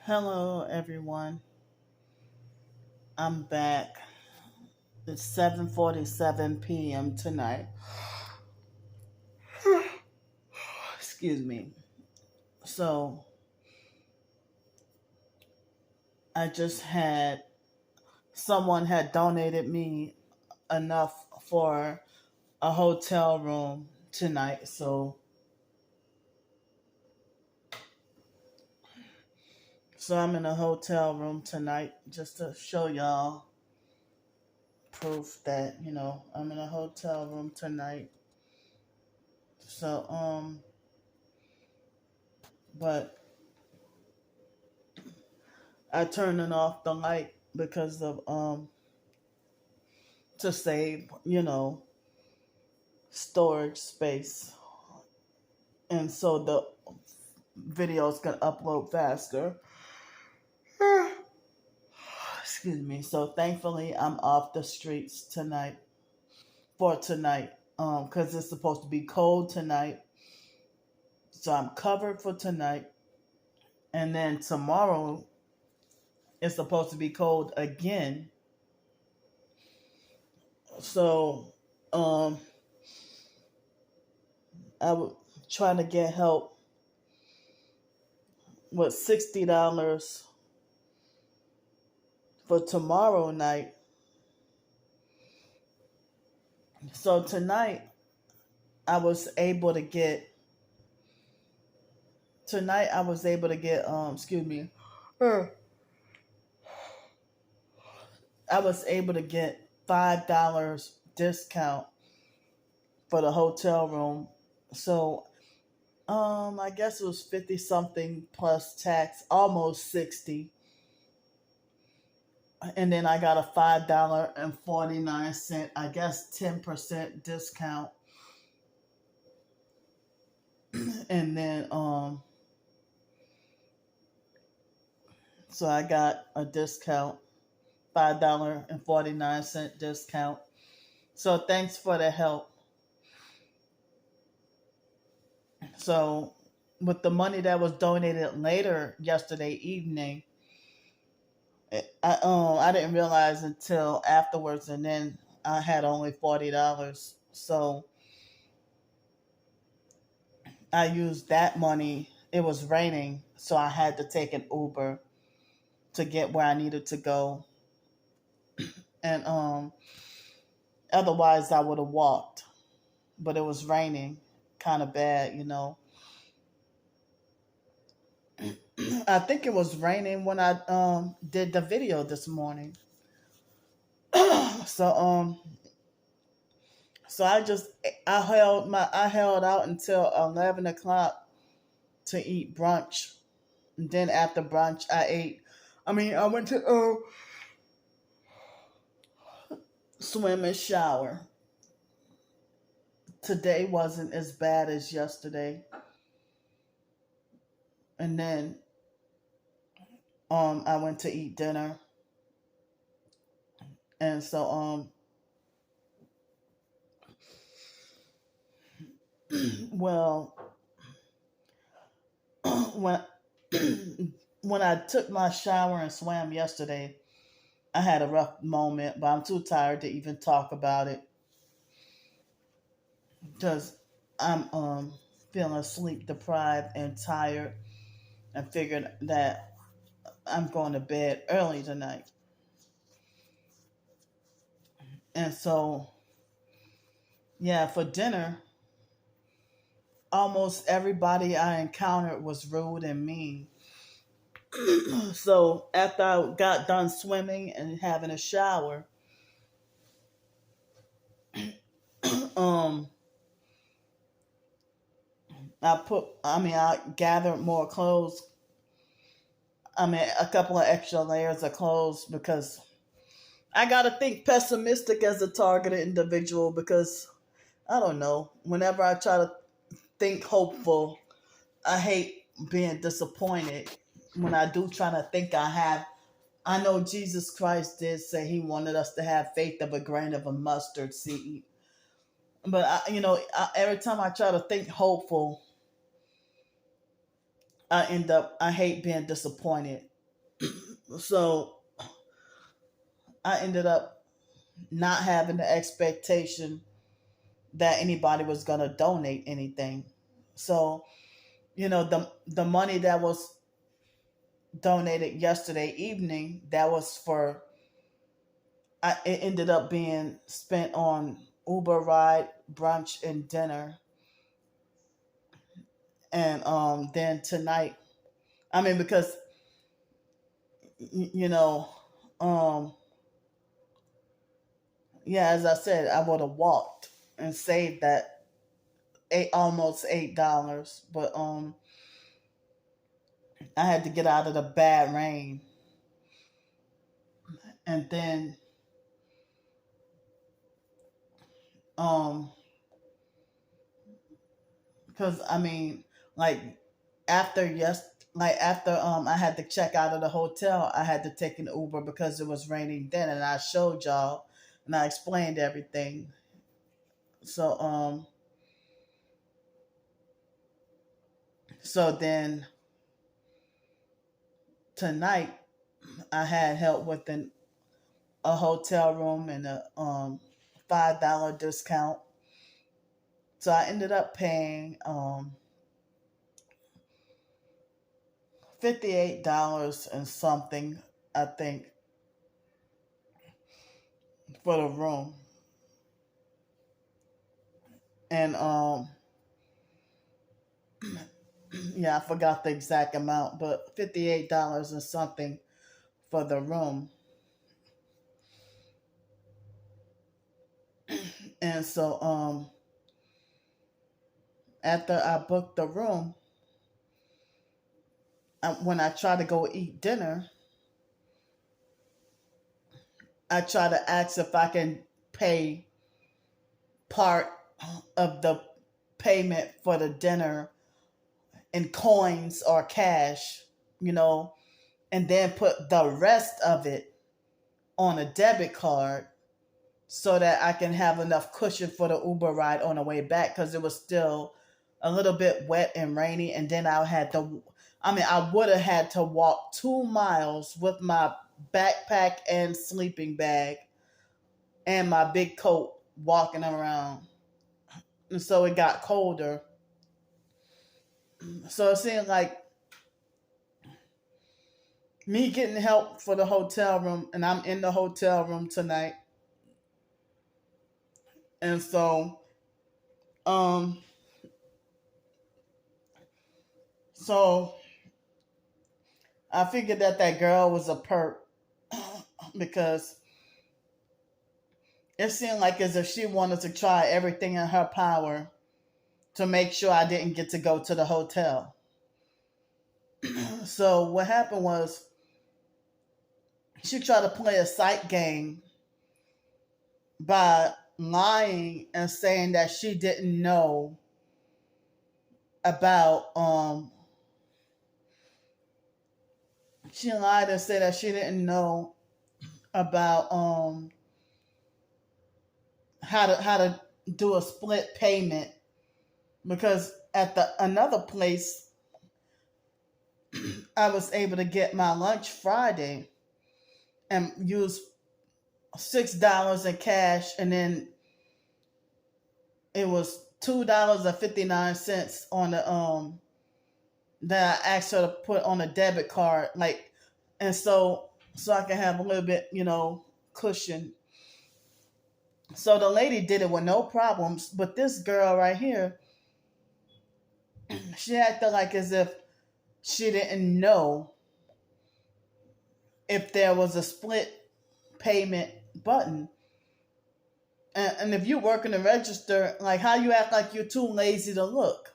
Hello, everyone. I'm back. It's 7:47 p.m. tonight. Excuse me. So, I just had someone had donated me enough for a hotel room tonight. So I'm in a hotel room tonight just to show y'all proof that, I'm in a hotel room tonight. So, but I turned off the light because of to save, storage space. And so the videos can upload faster. Excuse me. So thankfully I'm off the streets tonight for tonight. Because it's supposed to be cold tonight. So I'm covered for tonight. And then tomorrow it's supposed to be cold again. So I was trying to get help with $60 for tomorrow night. So tonight I was able to get excuse me. I was able to get $5 discount for the hotel room. So I guess it was 50 something plus tax, almost 60. And then I got a $5.49, I guess 10% discount. And then so I got a discount, $5.49 discount. So thanks for the help. So with the money that was donated later yesterday evening, I didn't realize until afterwards, and then I had only $40. So I used that money. It was raining, so I had to take an Uber to get where I needed to go, and otherwise I would have walked. But it was raining, kind of bad. I think it was raining when I did the video this morning. so so I held out until 11 o'clock to eat brunch. And then after brunch I went to swim and shower. Today wasn't as bad as yesterday. And then I went to eat dinner. And so well, when when I took my shower and swam yesterday, I had a rough moment, but I'm too tired to even talk about it because I'm feeling sleep deprived and tired, and figured that I'm going to bed early tonight. And so, yeah, for dinner, almost everybody I encountered was rude and mean. So after I got done swimming and having a shower, um, I gathered more clothes. A couple of extra layers of clothes because I gotta think pessimistic as a targeted individual because I don't know. Whenever I try to think hopeful, I hate being disappointed. When I do try to think I know Jesus Christ did say he wanted us to have faith of a grain of a mustard seed. But every time I try to think hopeful, I hate being disappointed. So I ended up not having the expectation that anybody was going to donate anything. So, the money that was donated yesterday evening, that was for, it ended up being spent on Uber ride, brunch, and dinner. And then tonight, I mean, because, y- you know, um, yeah, as I said, I would have walked and saved that almost $8, but I had to get out of the bad rain, and then um, because I mean, like after I had to check out of the hotel, I had to take an Uber because it was raining then, and I showed y'all and I explained everything. So so then tonight I had help with a hotel room and a $5 discount. So I ended up paying $58 and something, I think, for the room. And yeah, I forgot the exact amount, but $58 and something for the room. And so after I booked the room, when I try to go eat dinner, I try to ask if I can pay part of the payment for the dinner in coins or cash, you know, and then put the rest of it on a debit card so that I can have enough cushion for the Uber ride on the way back because it was still a little bit wet and rainy. And then I would have had to walk 2 miles with my backpack and sleeping bag and my big coat walking around. And so it got colder. So it seemed like me getting help for the hotel room, and I'm in the hotel room tonight. And so, um, so I figured that girl was a perp because it seemed like as if she wanted to try everything in her power to make sure I didn't get to go to the hotel. So what happened was she tried to play a psych game by lying and saying that she didn't know about she lied and said that she didn't know about how to do a split payment because at the another place I was able to get my lunch Friday and use $6 in cash, and then it was $2.59 on the that I asked her to put on a debit card, like, and so I can have a little bit, cushion. So the lady did it with no problems, but this girl right here, she acted like as if she didn't know if there was a split payment button. And if you work in the register, like how you act like you're too lazy to look.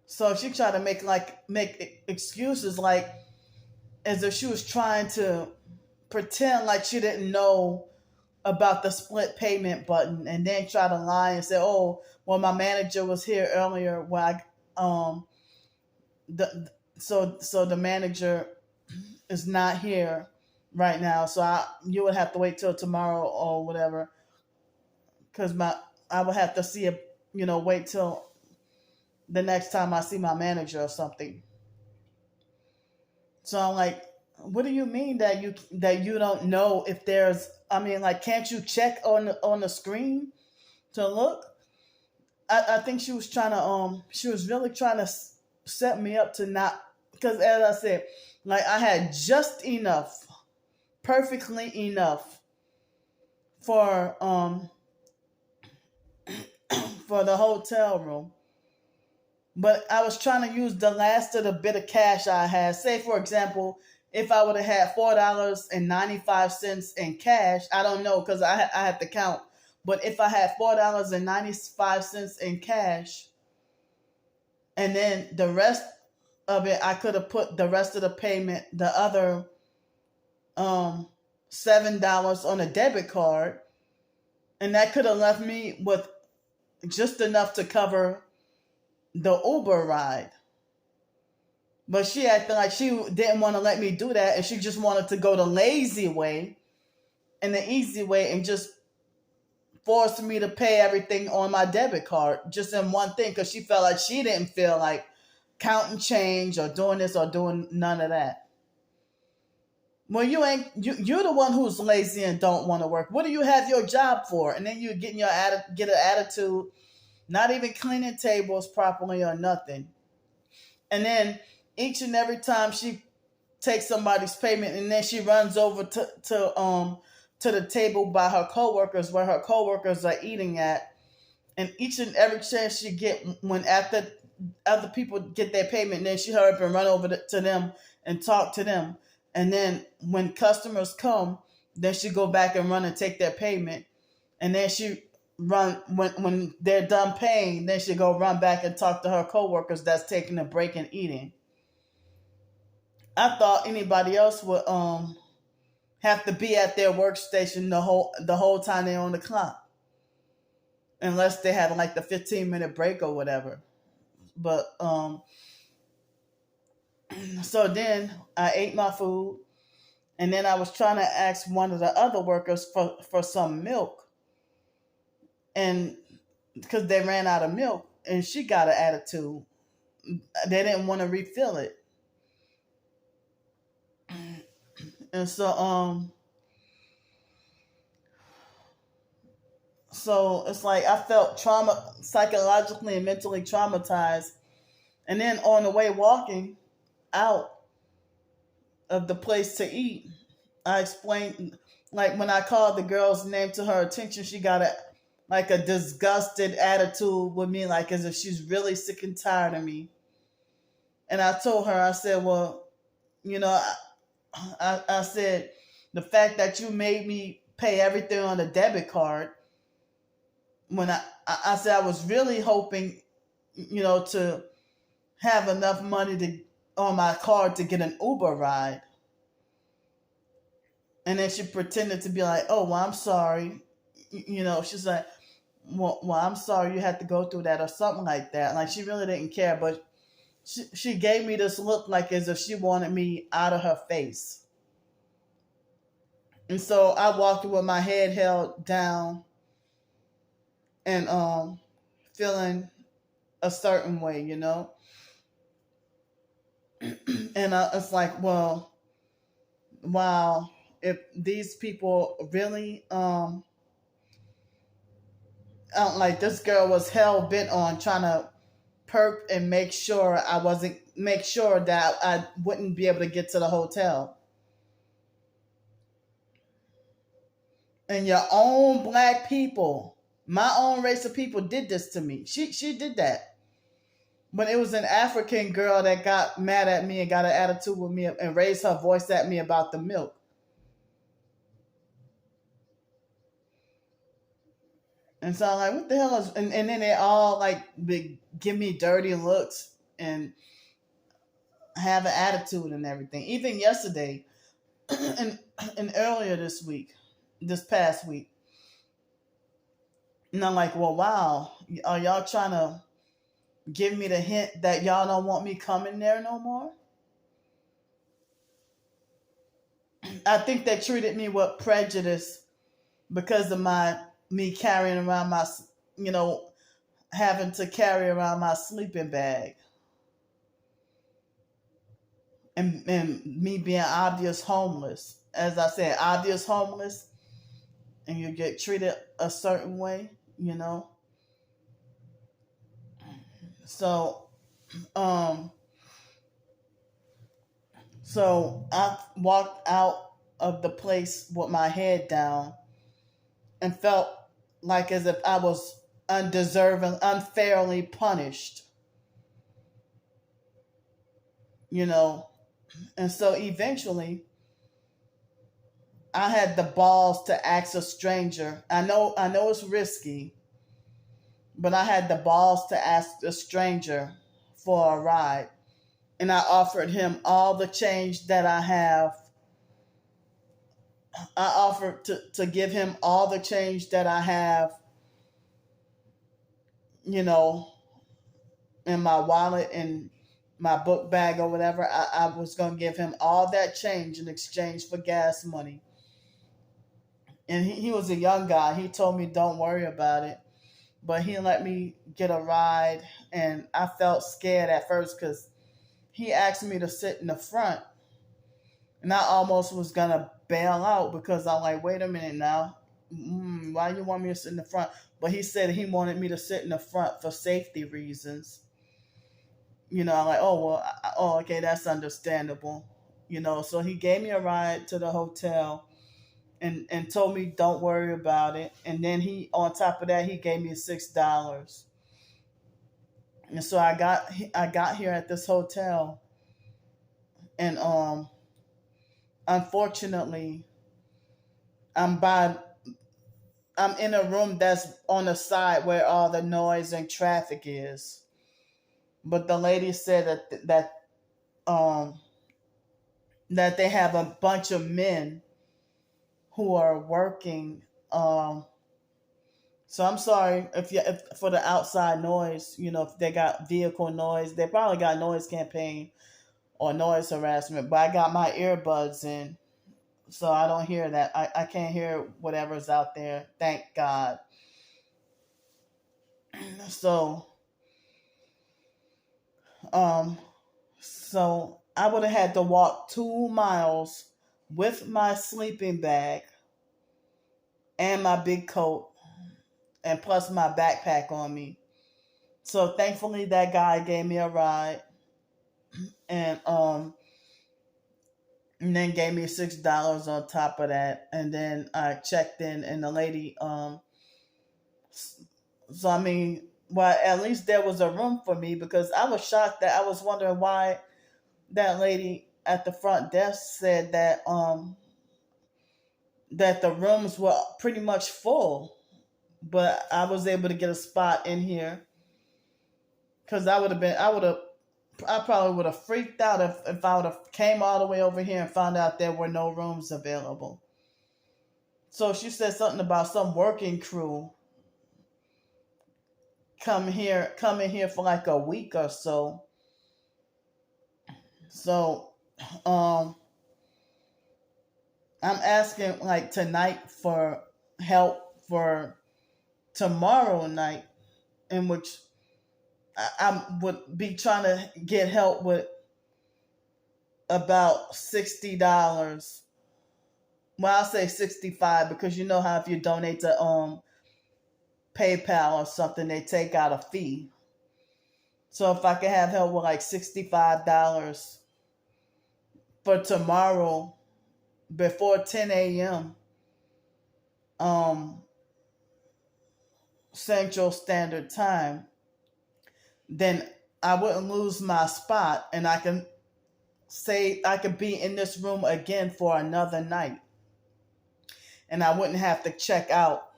So she tried to make excuses like as if she was trying to pretend like she didn't know about the split payment button, and then try to lie and say, "Oh, well, my manager was here earlier. Well, the so the manager is not here right now. So you would have to wait till tomorrow or whatever, because I would have to see if wait till the next time I see my manager or something." So I'm like, what do you mean that you don't know if there's? I mean, like, can't you check on the screen to look? I think she was trying to she was really trying to set me up to not, because as I said, like I had just enough, perfectly enough for for the hotel room. But I was trying to use the last of the bit of cash I had. Say, for example, if I would have had $4.95 in cash, I don't know because I had to count. But if I had $4.95 in cash, and then the rest of it, I could have put the rest of the payment, the other um $7 on a debit card, and that could have left me with just enough to cover the Uber ride. But she acted like she didn't want to let me do that, and she just wanted to go the lazy way and the easy way and just force me to pay everything on my debit card just in one thing, because she felt like she didn't feel like counting change or doing this or doing none of that. Well, you're the one who's lazy and don't want to work. What do you have your job for? And then you get an attitude, not even cleaning tables properly or nothing. And then each and every time she takes somebody's payment, and then she runs over to the table by her coworkers where her coworkers are eating at, and each and every chance she get, when after other people get their payment, then she hurry up and run over to them and talk to them. And then when customers come, then she go back and run and take their payment, and then she run when they're done paying, then she go run back and talk to her coworkers that's taking a break and eating. I thought anybody else would have to be at their workstation the whole time they're on the clock, unless they had like the 15-minute break or whatever. But so then I ate my food, and then I was trying to ask one of the other workers for some milk, and because they ran out of milk, and she got an attitude. They didn't want to refill it. And so it's like I felt trauma, psychologically and mentally traumatized. And then on the way walking out of the place to eat, I explained, like when I called the girl's name to her attention, she got a disgusted attitude with me, like as if she's really sick and tired of me. And I told her, I said, well, you know, I said, the fact that you made me pay everything on a debit card, when I said I was really hoping, to have enough money to on my card to get an Uber ride. And then she pretended to be like, oh, well, I'm sorry. She's like, well, I'm sorry you had to go through that or something like that. Like she really didn't care, but she gave me this look like as if she wanted me out of her face. And so I walked with my head held down and feeling a certain way, And it's like, well, wow, if these people really, like this girl was hell bent on trying to perp and make sure that I wouldn't be able to get to the hotel. And your own black people, my own race of people did this to me. She did that. But it was an African girl that got mad at me and got an attitude with me and raised her voice at me about the milk. And so I'm like, what the hell is, and then they all like give me dirty looks and have an attitude and everything. Even yesterday and earlier this past week. And I'm like, well, wow, are y'all trying to give me the hint that y'all don't want me coming there no more? I think they treated me with prejudice because of me carrying around having to carry around my sleeping bag. and me being obvious homeless. As I said, obvious homeless, and you get treated a certain way, you know. So, um, so I walked out of the place with my head down and felt like as if I was undeserving, unfairly punished, you know. And so eventually, I had the balls to ask a stranger. I know it's risky, but I had the balls to ask a stranger for a ride. And I offered him all the change that I have. I offered to give him all the change that I have, you know, in my wallet and my book bag or whatever. I was going to give him all that change in exchange for gas money. And he was a young guy. He told me, don't worry about it. But he let me get a ride. And I felt scared at first because he asked me to sit in the front. And I almost was going to bail out because I'm like, wait a minute now. Why you want me to sit in the front? But he said he wanted me to sit in the front for safety reasons. You know, I'm like, oh, well, oh, okay, that's understandable. You know, so he gave me a ride to the hotel and told me don't worry about it. And then he, on top of that, he gave me $6. And so I got here at this hotel, and unfortunately, I'm by I'm in a room that's on the side where all the noise and traffic is. But the lady said um that they have a bunch of men who are working. So I'm sorry if for the outside noise. You know, if they got vehicle noise, they probably got noise campaign or noise harassment. But I got my earbuds in, so I don't hear that. I can't hear whatever's out there. Thank God. So um so I would have had to walk 2 miles with my sleeping bag and my big coat and plus my backpack on me. So thankfully that guy gave me a ride, and and then gave me $6 on top of that. And then I checked in, and the lady so I mean, well, at least there was a room for me, because I was shocked that I was wondering why that lady at the front desk said that the rooms were pretty much full, but I was able to get a spot in here, because I probably would have freaked out if I would have came all the way over here and found out there were no rooms available. So she said something about some working crew come in here for like a week or so. So um I'm asking like tonight for help for tomorrow night, in which I would be trying to get help with about $60. Well, I'll say 65, because you know how if you donate to PayPal or something, they take out a fee. So if I could have help with like $65 for tomorrow before 10 a.m. um Central Standard Time, then I wouldn't lose my spot, and I can say I could be in this room again for another night, and I wouldn't have to check out.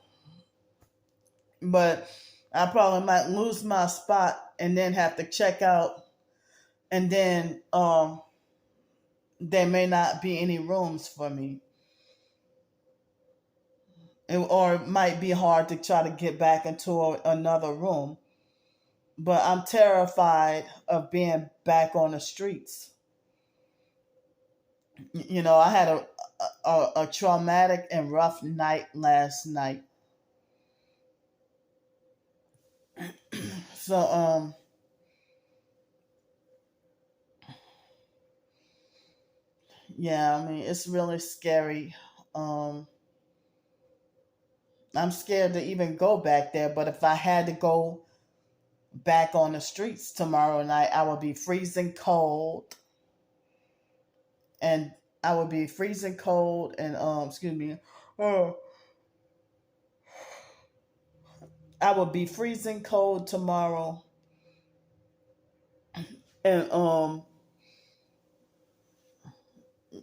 But I probably might lose my spot and then have to check out, and then there may not be any rooms for me. Or it might be hard to try to get back into another room. But I'm terrified of being back on the streets. You know, I had a traumatic and rough night last night. So Yeah, I mean, it's really scary. Um, I'm scared to even go back there, but if I had to go back on the streets tomorrow night, I would be freezing cold, and I would be freezing cold, and excuse me, oh, I would be freezing cold tomorrow, and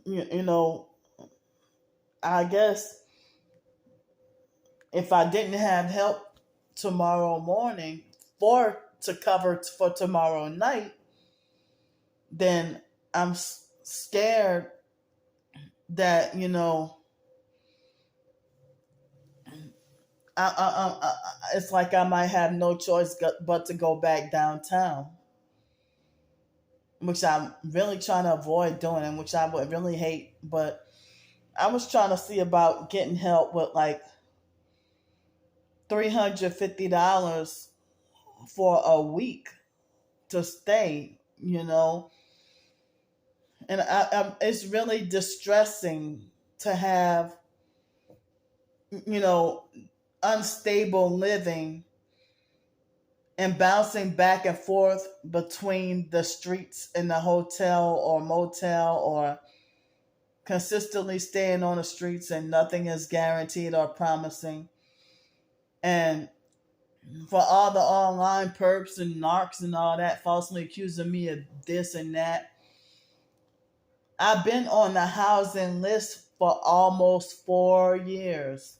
you know, I guess if I didn't have help tomorrow morning for to cover for tomorrow night, then I'm scared that it's like I might have no choice but to go back downtown, which I'm really trying to avoid doing, and which I would really hate. But I was trying to see about getting help with like $350 for a week to stay, and it's really distressing to have, you know, unstable living and bouncing back and forth between the streets and the hotel or motel, or consistently staying on the streets and nothing is guaranteed or promising. And for all the online perps and narcs and all that falsely accusing me of this and that, I've been on the housing list for almost 4 years.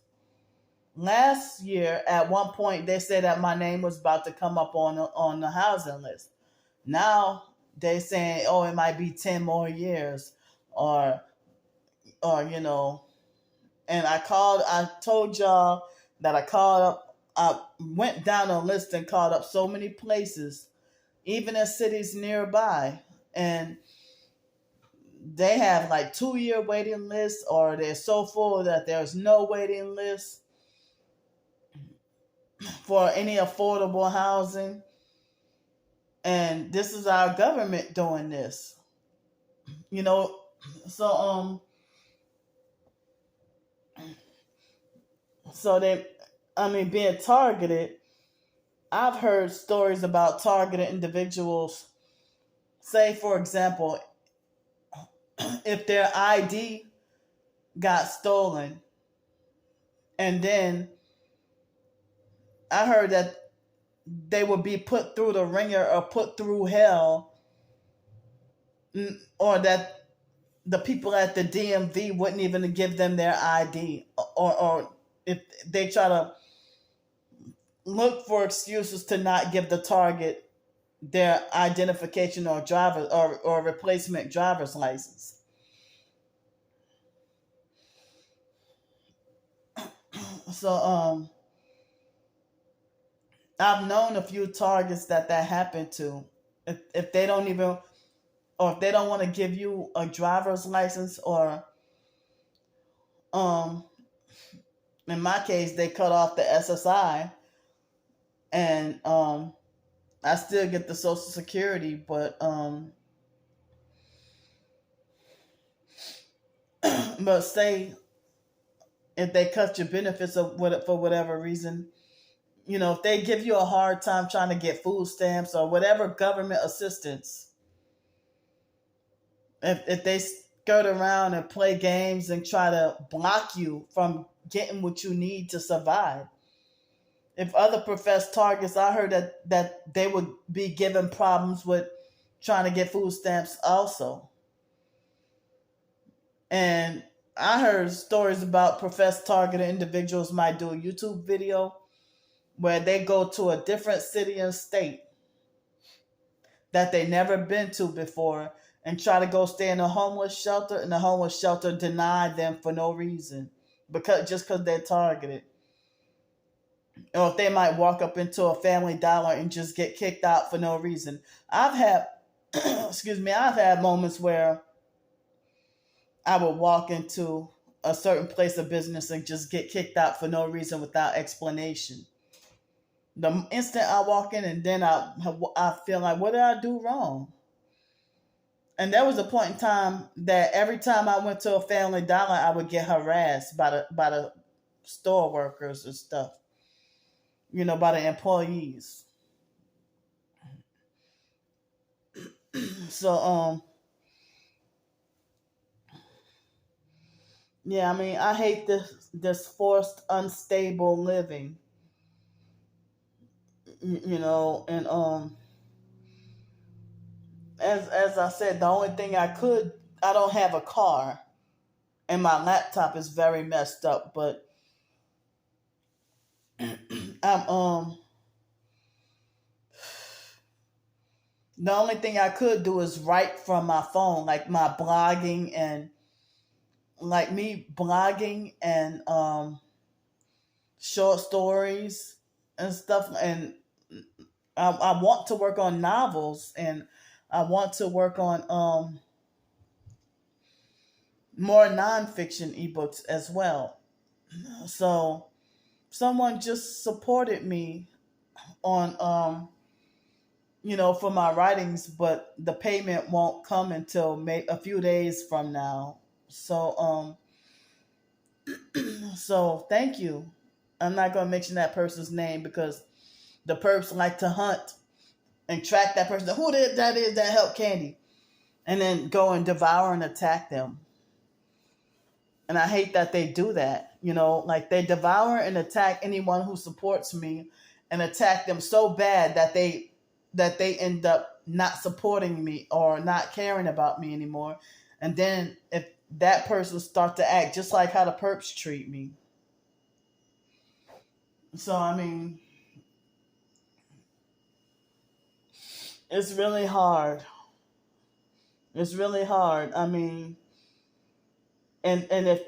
Last year, at one point, they said that my name was about to come up on the housing list. Now they saying, oh, it might be 10 more years, or you know. And I told y'all that I called up. I went down a list and called up so many places, even in cities nearby, and they have like 2 year waiting lists, or they're so full that there's no waiting list for any affordable housing. And this is our government doing this, you know. So they, I mean, being targeted. I've heard stories about targeted individuals. Say, for example, if their ID got stolen, and then I heard that they would be put through the ringer or put through hell, or that the people at the DMV wouldn't even give them their ID, or if they try to look for excuses to not give the target their identification or driver or replacement driver's license. So I've known a few targets that happened to. If they don't even, or if they don't want to give you a driver's license, or um in my case they cut off the SSI, and I still get the Social Security, but but say if they cut your benefits for whatever reason, if they give you a hard time trying to get food stamps or whatever government assistance, if they skirt around and play games and try to block you from getting what you need to survive. If other professed targets, I heard that they would be given problems with trying to get food stamps also. And I heard stories about professed targeted individuals might do a YouTube video where they go to a different city and state that they never been to before and try to go stay in a homeless shelter, and the homeless shelter deny them for no reason, because they're targeted. Or if they might walk up into a Family Dollar and just get kicked out for no reason. I've had I've had moments where I would walk into a certain place of business and just get kicked out for no reason without explanation. The instant I walk in, and then I feel like, what did I do wrong? And there was a point in time that every time I went to a Family Dollar, I would get harassed by the store workers and stuff, by the employees. So yeah, I mean, I hate this forced unstable living, and as I said, the only thing I don't have a car, and my laptop is very messed up, but I'm the only thing I could do is write from my phone, like my blogging and like me blogging and short stories and stuff. And I want to work on novels, and I want to work on more nonfiction ebooks as well. So someone just supported me on for my writings, but the payment won't come until a few days from now. So so thank you. I'm not going to mention that person's name because the perps like to hunt and track that person. Who that is that helped Candy, and then go and devour and attack them. And I hate that they do that. Like they devour and attack anyone who supports me, and attack them so bad that they end up not supporting me or not caring about me anymore. And then if that person starts to act just like how the perps treat me. So I mean, it's really hard. It's really hard. I mean, and if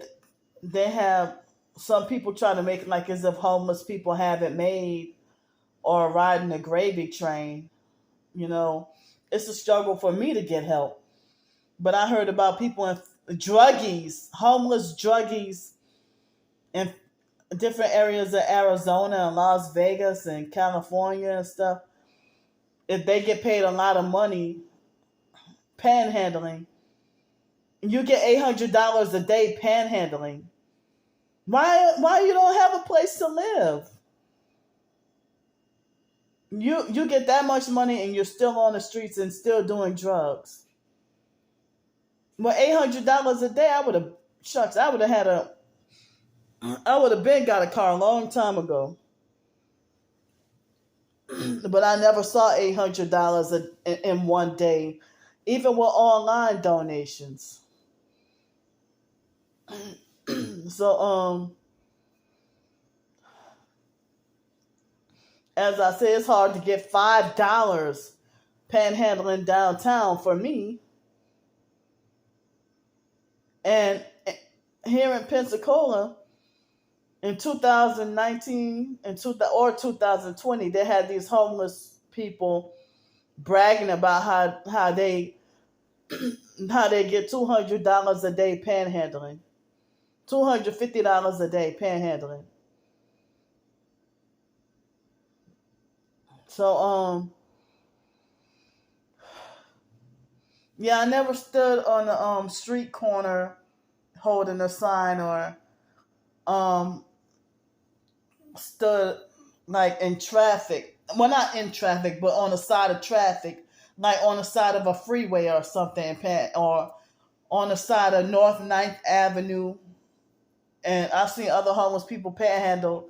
they have some people try to make it like as if homeless people have it made or riding a gravy train, it's a struggle for me to get help. But I heard about people in druggies, homeless druggies in different areas of Arizona and Las Vegas and California and stuff. If they get paid a lot of money panhandling, you get $800 a day panhandling. Why you don't have a place to live? You get that much money and you're still on the streets and still doing drugs. Well, $800 a day, I would have been got a car a long time ago. But I never saw $800 in one day, even with online donations. So as I say, it's hard to get $5 panhandling downtown for me. And here in Pensacola, in 2019 or 2020, they had these homeless people bragging about how they get $200 a day panhandling, $250 a day panhandling. So yeah, I never stood on the street corner holding a sign or stood like in traffic. Well, not in traffic, but on the side of traffic, like on the side of a freeway or something, or on the side of North 9th Avenue. And I've seen other homeless people panhandle,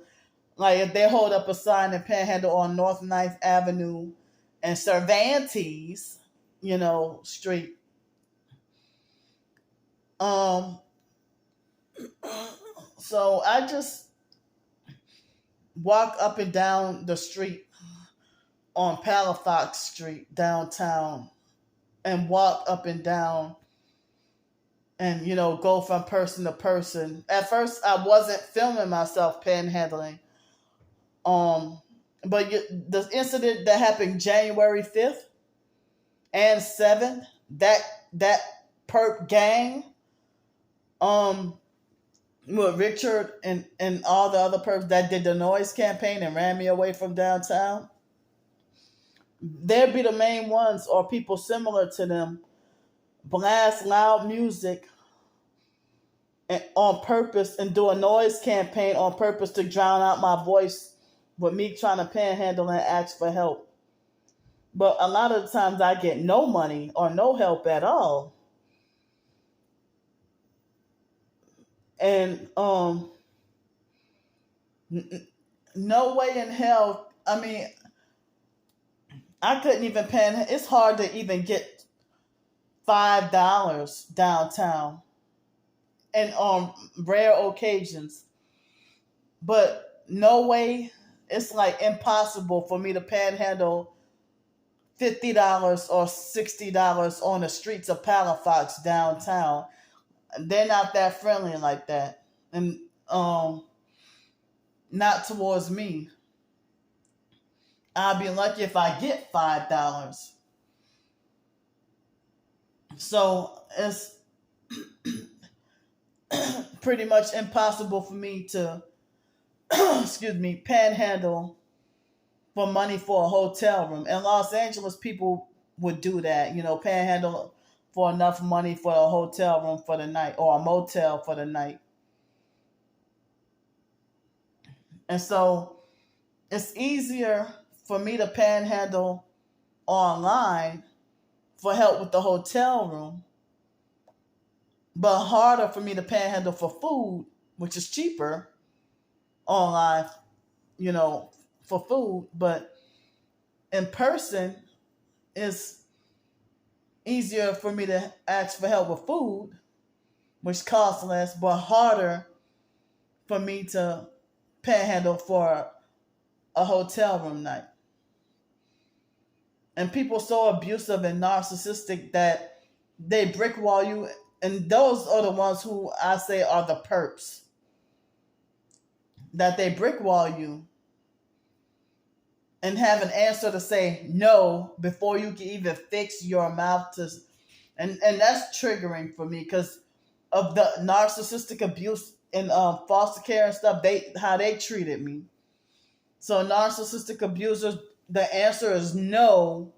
like if they hold up a sign and panhandle on North 9th Avenue and Cervantes, street. So I just walk up and down the street on Palafox Street downtown and walk up and down and, go from person to person. At first, I wasn't filming myself panhandling. But the incident that happened January 5th and 7th, that perp gang, with Richard and all the other perps that did the noise campaign and ran me away from downtown, they'd be the main ones or people similar to them blast loud music on purpose and do a noise campaign on purpose to drown out my voice with me trying to panhandle and ask for help. But a lot of the times I get no money or no help at all. And no way in hell. I mean, I couldn't even pan. It's hard to even get $5 downtown, and on rare occasions. But no way. It's like impossible for me to panhandle $50 or $60 on the streets of Palafox downtown. They're not that friendly like that, and not towards me. I'll be lucky if I get $5. So it's pretty much impossible for me to, excuse me, panhandle for money for a hotel room. In Los Angeles, people would do that, panhandle for enough money for a hotel room for the night or a motel for the night. And so it's easier for me to panhandle online for help with the hotel room, but harder for me to panhandle for food, which is cheaper online, for food. But in person, it's easier for me to ask for help with food, which costs less, but harder for me to panhandle for a hotel room night. And people so abusive and narcissistic that they brick wall you, and those are the ones who I say are the perps. That they brick wall you and have an answer to say no before you can even fix your mouth to, and that's triggering for me because of the narcissistic abuse in foster care and stuff. How they treated me. So narcissistic abusers, the answer is no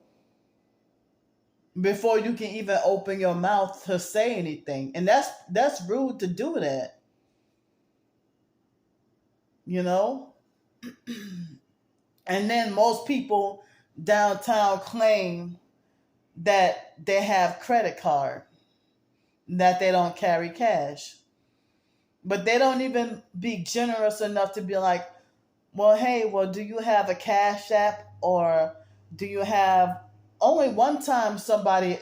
before you can even open your mouth to say anything, and that's rude to do that. And then most people downtown claim that they have credit card, that they don't carry cash. But they don't even be generous enough to be like, well, hey, do you have a Cash App? Or do you have... Only one time somebody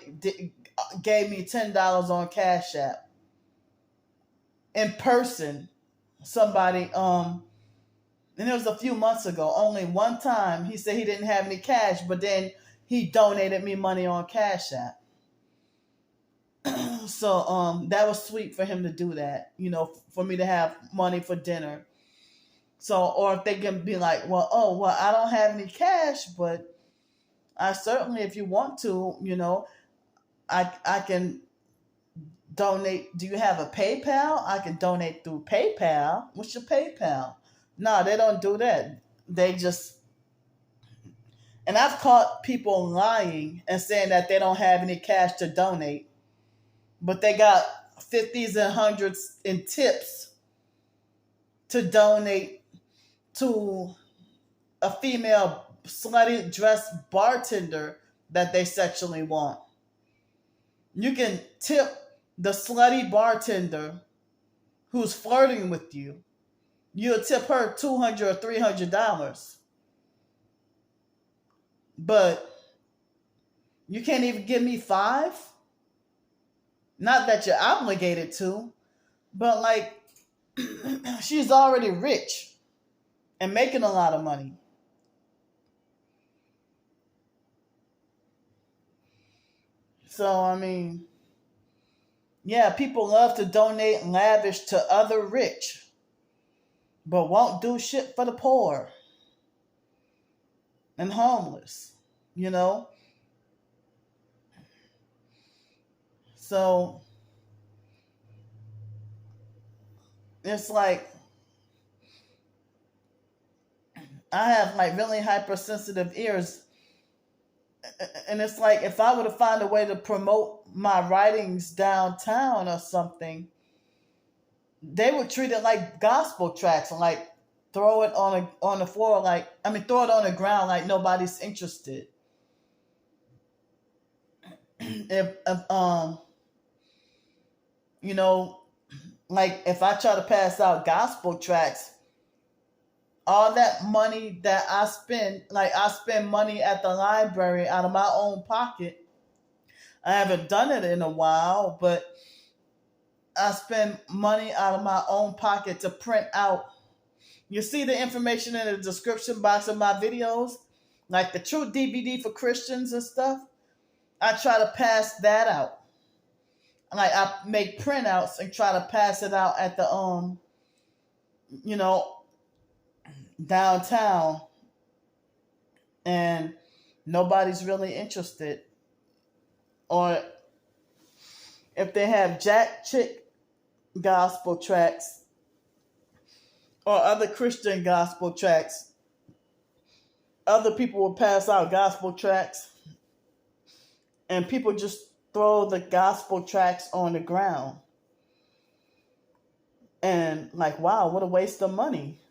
gave me $10 on Cash App. In person. Somebody, and it was a few months ago. Only one time he said he didn't have any cash, but then he donated me money on Cash App. So that was sweet for him to do that, for me to have money for dinner. So, or if they can be like, I don't have any cash, but I certainly, if you want to, I can donate. Do you have a PayPal? I can donate through PayPal. What's your PayPal? No, they don't do that. They just... And I've caught people lying and saying that they don't have any cash to donate, but they got 50s and 100s in tips to donate to a female slutty dressed bartender that they sexually want. You can tip the slutty bartender who's flirting with you. You'll tip her $200 or $300. But you can't even give me $5? Not that you're obligated to, but like, she's already rich and making a lot of money. So, I mean, yeah, people love to donate and lavish to other rich, but won't do shit for the poor and homeless, So, it's like, I have like really hypersensitive ears, And it's like if I were to find a way to promote my writings downtown or something, they would treat it like gospel tracks and like throw it on the floor, like throw it on the ground like nobody's interested. If you know, like if I try to pass out gospel tracks, all that money that I spend, like I spend money at the library out of my own pocket. I haven't done it in a while, but I spend money out of my own pocket to print out. You see the information in the description box of my videos, like the true DVD for Christians and stuff. I try to pass that out. Like I make printouts and try to pass it out at the you know, downtown, and nobody's really interested. Or if they have Jack Chick gospel tracks or other Christian gospel tracks, other people will pass out gospel tracks, and people just throw the gospel tracks on the ground. And like, wow, what a waste of money.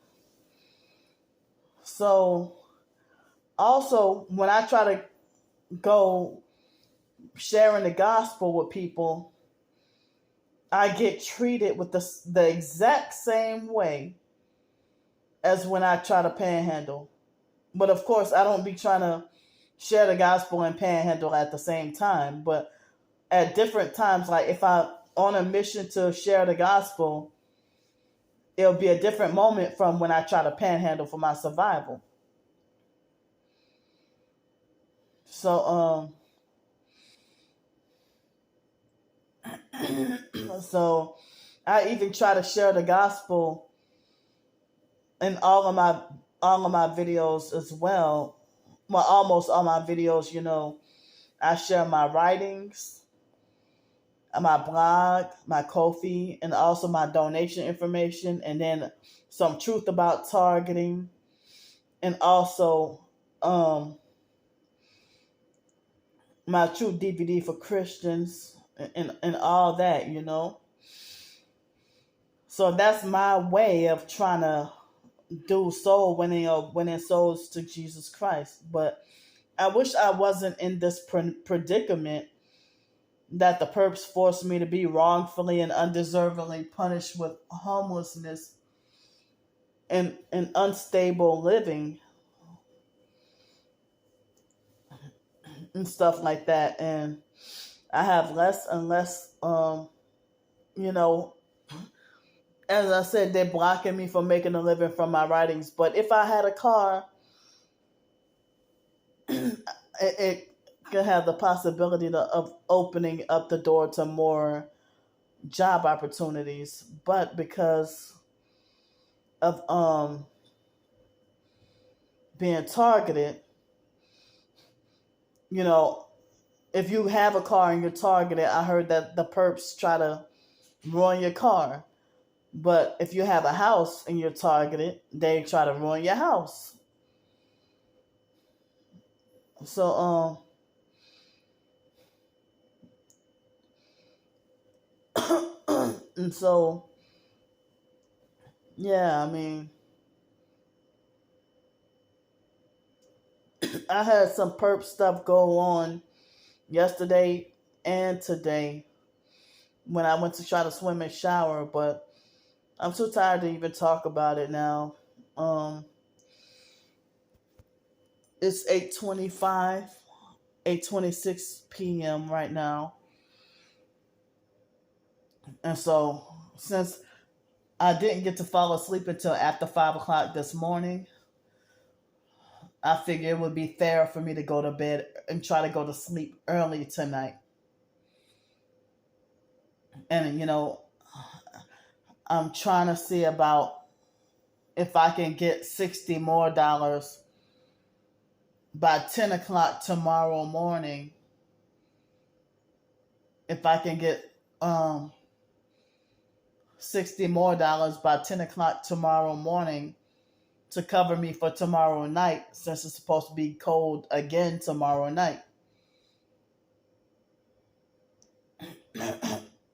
So also, when I try to go sharing the gospel with people, I get treated with the exact same way as when I try to panhandle. But of course, I don't be trying to share the gospel and panhandle at the same time. But at different times, like if I'm on a mission to share the gospel, it'll be a different moment from when I try to panhandle for my survival. So, so I even try to share the gospel in all of my videos as well. Well, almost all my videos, I share my writings, my blog, my Ko-fi, and also my donation information, and then some truth about targeting, and also my true DVD for Christians, and all that, So that's my way of trying to do soul winning or winning souls to Jesus Christ. But I wish I wasn't in this predicament that the perps forced me to be wrongfully and undeservingly punished with homelessness and unstable living and stuff like that. And I have less and less, as I said, they're blocking me from making a living from my writings. But if I had a car, it could have the possibility of opening up the door to more job opportunities. But because of being targeted, if you have a car and you're targeted, I heard that the perps try to ruin your car. But if you have a house and you're targeted, they try to ruin your house. So, and so, yeah, I had some perp stuff go on yesterday and today when I went to try to swim and shower, but I'm too tired to even talk about it now. It's 8:25, 8:26 p.m. right now. And so, since I didn't get to fall asleep until after 5 o'clock this morning, I figured it would be fair for me to go to bed and try to go to sleep early tonight. And, I'm trying to see about if I can get $60 more by 10 o'clock tomorrow morning. If I can get $60 more by 10 o'clock tomorrow morning to cover me for tomorrow night since it's supposed to be cold again tomorrow night.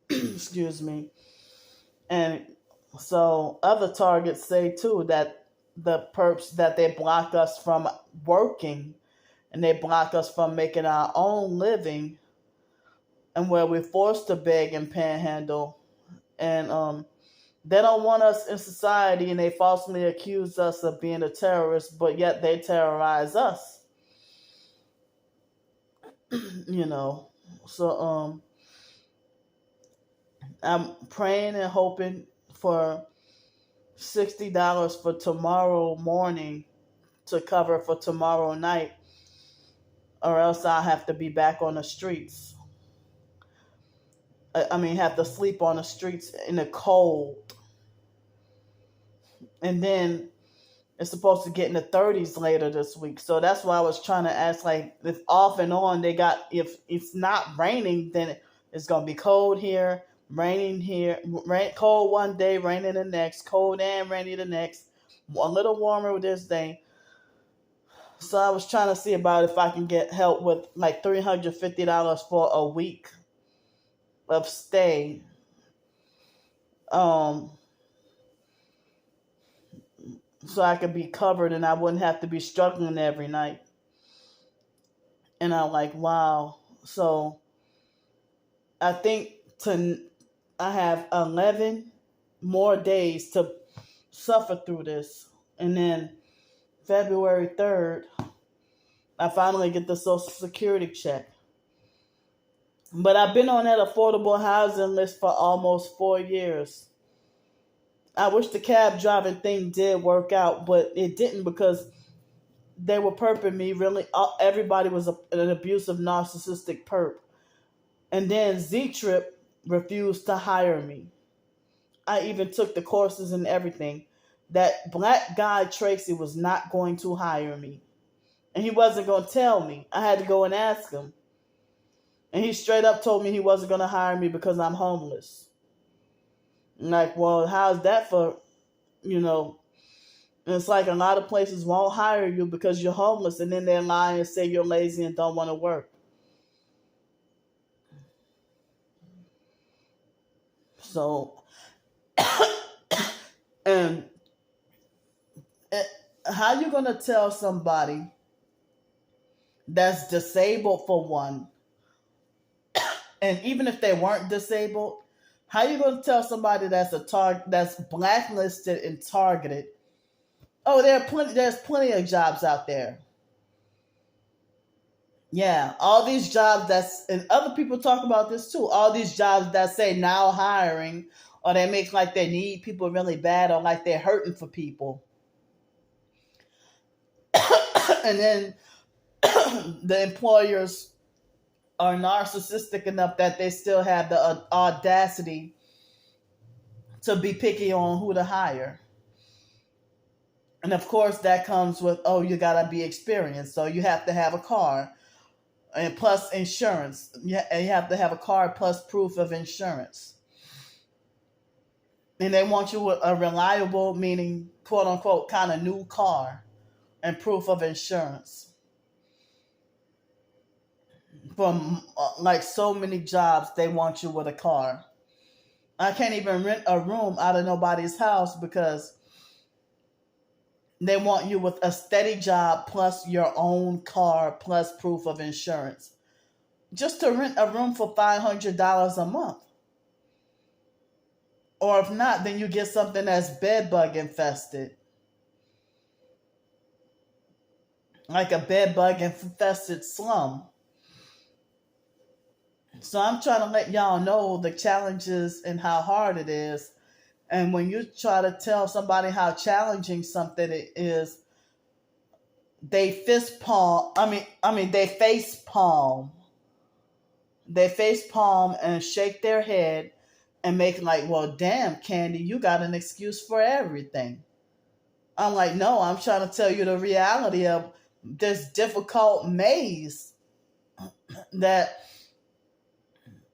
Excuse me. And so other targets say too that the perps that they block us from working and they block us from making our own living, and where we're forced to beg and panhandle, and they don't want us in society, and they falsely accuse us of being a terrorist, but yet they terrorize us. you know. So I'm praying and hoping for $60 for tomorrow morning to cover for tomorrow night, or else I'll have to be back on the streets. I mean, have to sleep on the streets in the cold. And then it's supposed to get in the 30s later this week. So that's why I was trying to ask, like, if off and on they got, if it's not raining, then it's going to be cold here, raining here, cold one day, raining the next, cold and rainy the next, a little warmer this day. So I was trying to see about if I can get help with like $350 for a week of stay. So I could be covered and I wouldn't have to be struggling every night. And I'm like, wow. So I think I have 11 more days to suffer through this. And then February 3rd, I finally get the Social Security check. But I've been on that affordable housing list for almost 4 years. I wish the cab driving thing did work out, but it didn't because they were perping me. Really, everybody was an abusive, narcissistic perp. And then Z-Trip refused to hire me. I even took the courses and everything. That black guy, Tracy, was not going to hire me. And he wasn't going to tell me. I had to go and ask him. And he straight up told me he wasn't going to hire me because I'm homeless. I'm like, well, how's that for, And it's like a lot of places won't hire you because you're homeless, and then they lie and say you're lazy and don't want to work. So, and how you going to tell somebody that's disabled for one, and even if they weren't disabled, how you going to tell somebody that's that's blacklisted and targeted? Oh, there's plenty of jobs out there. Yeah, all these jobs and other people talk about this too. All these jobs that say now hiring, or they make like they need people really bad, or like they're hurting for people. And then the employers are narcissistic enough that they still have the audacity to be picky on who to hire. And of course, that comes with, oh, you got to be experienced. So you have to have a car and plus insurance. And you have to have a car plus proof of insurance. And they want you with a reliable, meaning quote unquote, kind of new car and proof of insurance. From like so many jobs, they want you with a car. I can't even rent a room out of nobody's house because they want you with a steady job plus your own car plus proof of insurance. Just to rent a room for $500 a month. Or if not, then you get something that's bed bug infested. Like a bed bug infested slum. So I'm trying to let y'all know the challenges and how hard it is. And when you try to tell somebody how challenging something it is, they fist palm. They face palm. They face palm and shake their head and make like, well, damn, Candy, you got an excuse for everything. I'm like, no, I'm trying to tell you the reality of this difficult maze. That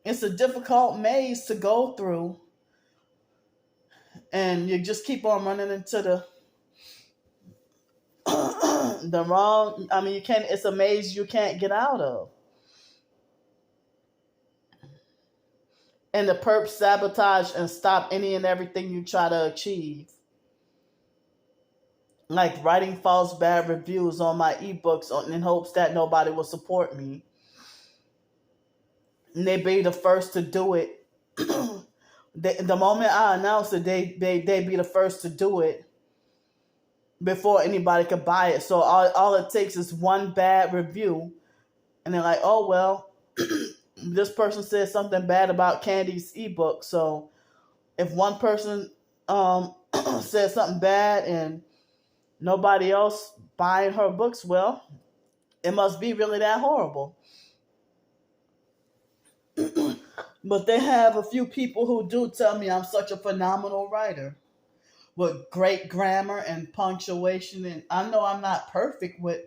it's a difficult maze to go through. And you just keep on running into the wrong, I mean, you can't, it's a maze you can't get out of. And the perps sabotage and stop any and everything you try to achieve. Like writing false bad reviews on my ebooks in hopes that nobody will support me. And they be the first to do it. The moment I announce it, they be the first to do it before anybody could buy it. So all it takes is one bad review, and they're like, oh, well, this person said something bad about Candy's ebook. So if one person says something bad and nobody else buying her books, well, it must be really that horrible. But they have a few people who do tell me I'm such a phenomenal writer with great grammar and punctuation. And I know I'm not perfect with,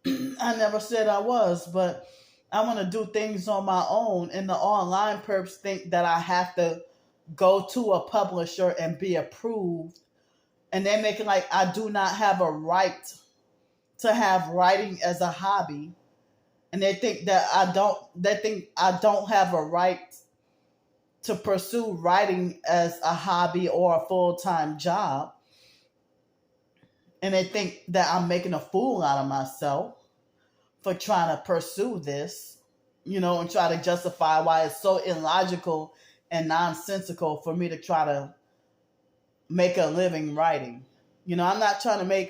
I never said I was, but I want to do things on my own. And the online perps think that I have to go to a publisher and be approved. And they make it like I do not have a right to have writing as a hobby. And they think I don't have a right to pursue writing as a hobby or a full-time job. And they think that I'm making a fool out of myself for trying to pursue this, and try to justify why it's so illogical and nonsensical for me to try to make a living writing. I'm not trying to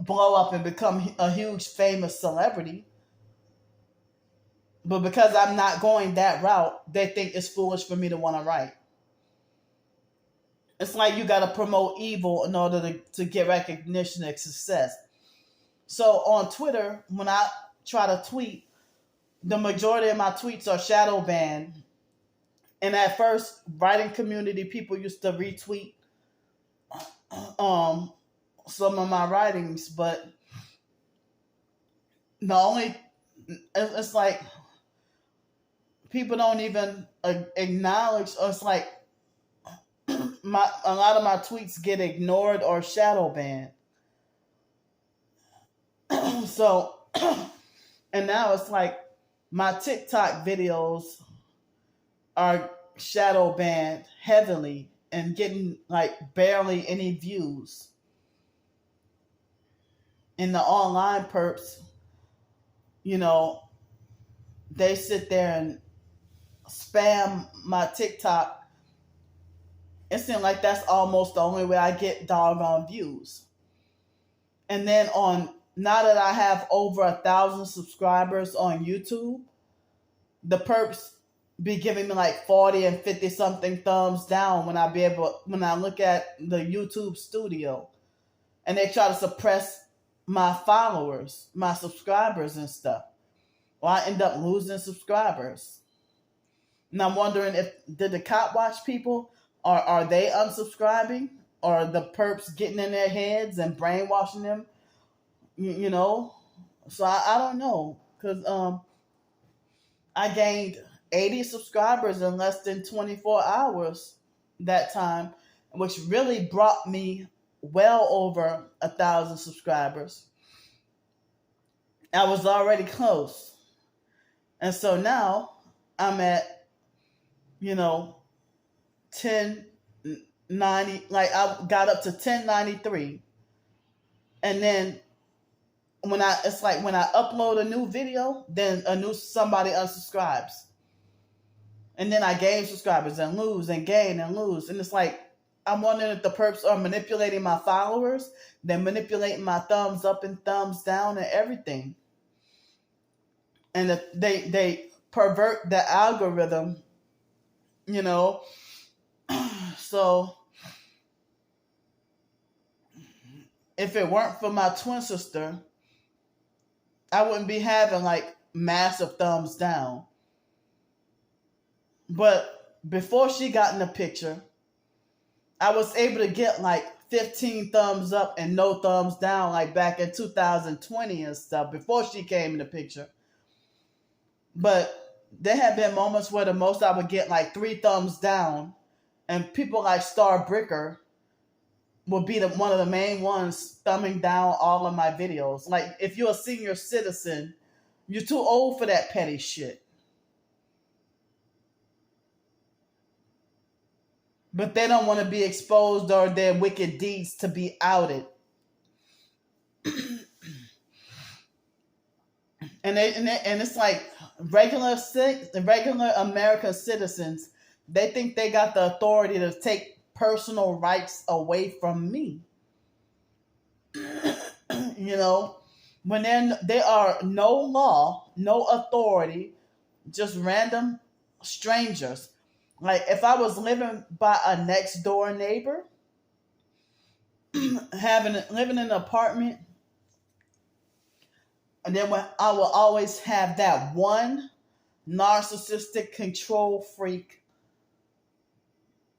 blow up and become a huge famous celebrity. But because I'm not going that route, they think it's foolish for me to want to write. It's like you got to promote evil in order to get recognition and success. So on Twitter, when I try to tweet, the majority of my tweets are shadow banned. And at first, writing community people used to retweet some of my writings, but it's like people don't even acknowledge, or it's like a lot of my tweets get ignored or shadow banned. So, and now it's like my TikTok videos are shadow banned heavily and getting like barely any views. In the online perps, they sit there and spam my TikTok. It seems like that's almost the only way I get doggone views. And then now that I have over 1,000 subscribers on YouTube, the perps be giving me like 40 and 50 something thumbs down when I look at the YouTube studio, and they try to suppress my followers, my subscribers and stuff. Well, I end up losing subscribers. And I'm wondering did the cop watch people, or are they unsubscribing? Or the perps getting in their heads and brainwashing them? So I don't know. Because I gained 80 subscribers in less than 24 hours that time, which really brought me well over 1,000 subscribers. I was already close. And so now I'm at, 1090, like I got up to 1093. And then when I upload a new video, then somebody unsubscribes. And then I gain subscribers and lose and gain and lose. And it's like, I'm wondering if the perps are manipulating my followers. They're manipulating my thumbs up and thumbs down and everything. And if they pervert the algorithm, So if it weren't for my twin sister, I wouldn't be having like massive thumbs down. But before she got in the picture, I was able to get like 15 thumbs up and no thumbs down, like back in 2020 and stuff, before she came in the picture. But there had been moments where the most I would get like 3 thumbs down, and people like Star Bricker will be one of the main ones thumbing down all of my videos. Like, if you're a senior citizen, you're too old for that petty shit. But they don't want to be exposed or their wicked deeds to be outed. And it's like regular American citizens, they think they got the authority to take personal rights away from me. You know, when there are no law, no authority, just random strangers. Like, if I was living by a next door neighbor, living in an apartment, and then I will always have that one narcissistic control freak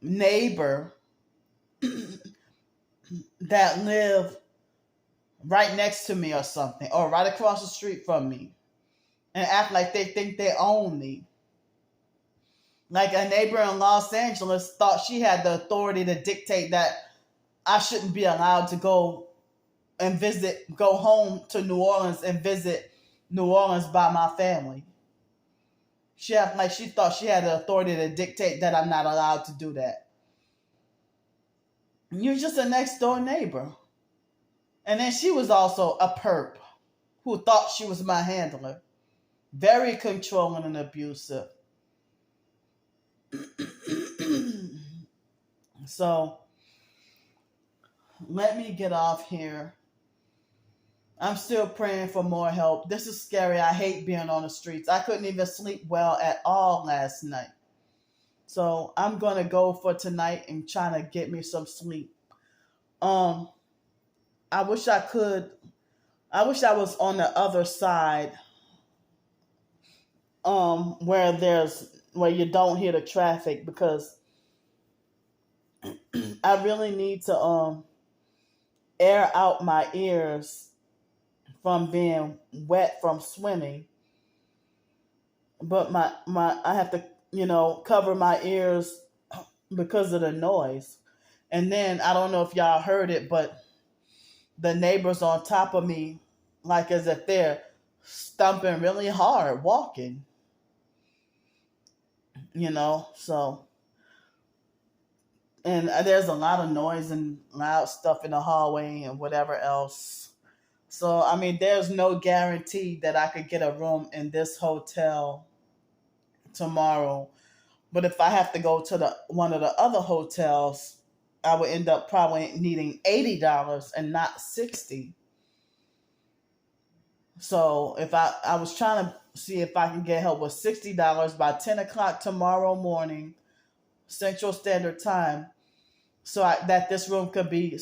neighbor that live right next to me or something, or right across the street from me, and act like they think they own me. Like, a neighbor in Los Angeles thought she had the authority to dictate that I shouldn't be allowed to go home to New Orleans and visit New Orleans by my family. She thought she had the authority to dictate that I'm not allowed to do that. You're just a next door neighbor. And then she was also a perp who thought she was my handler. Very controlling and abusive. So, let me get off here. I'm still praying for more help. This is scary. I hate being on the streets. I couldn't even sleep well at all last night. So I'm going to go for tonight and trying to get me some sleep. I wish I was on the other side, where you don't hear the traffic, because I really need to air out my ears from being wet from swimming. But I have to, cover my ears because of the noise. And then, I don't know if y'all heard it, but the neighbors on top of me, like as if they're stumping really hard, walking. So, and there's a lot of noise and loud stuff in the hallway and whatever else. So, I mean, there's no guarantee that I could get a room in this hotel tomorrow. But if I have to go to one of the other hotels, I would end up probably needing $80 and not $60. So if I was trying to see if I can get help with $60 by 10 o'clock tomorrow morning, Central Standard Time, so that this room could be,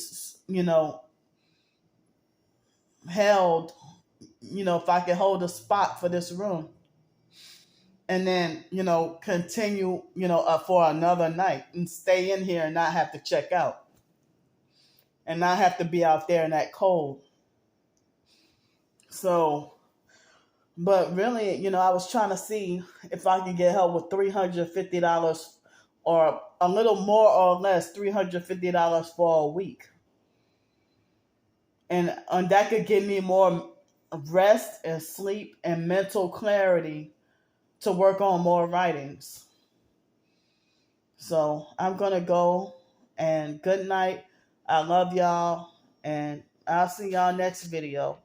held, if I could hold a spot for this room. And then, continue, for another night and stay in here and not have to check out. And not have to be out there in that cold. So, but really, I was trying to see if I could get help with $350 or a little more or less, $350 for a week. And that could give me more rest and sleep and mental clarity to work on more writings. So I'm going to go, and good night. I love y'all, and I'll see y'all next video.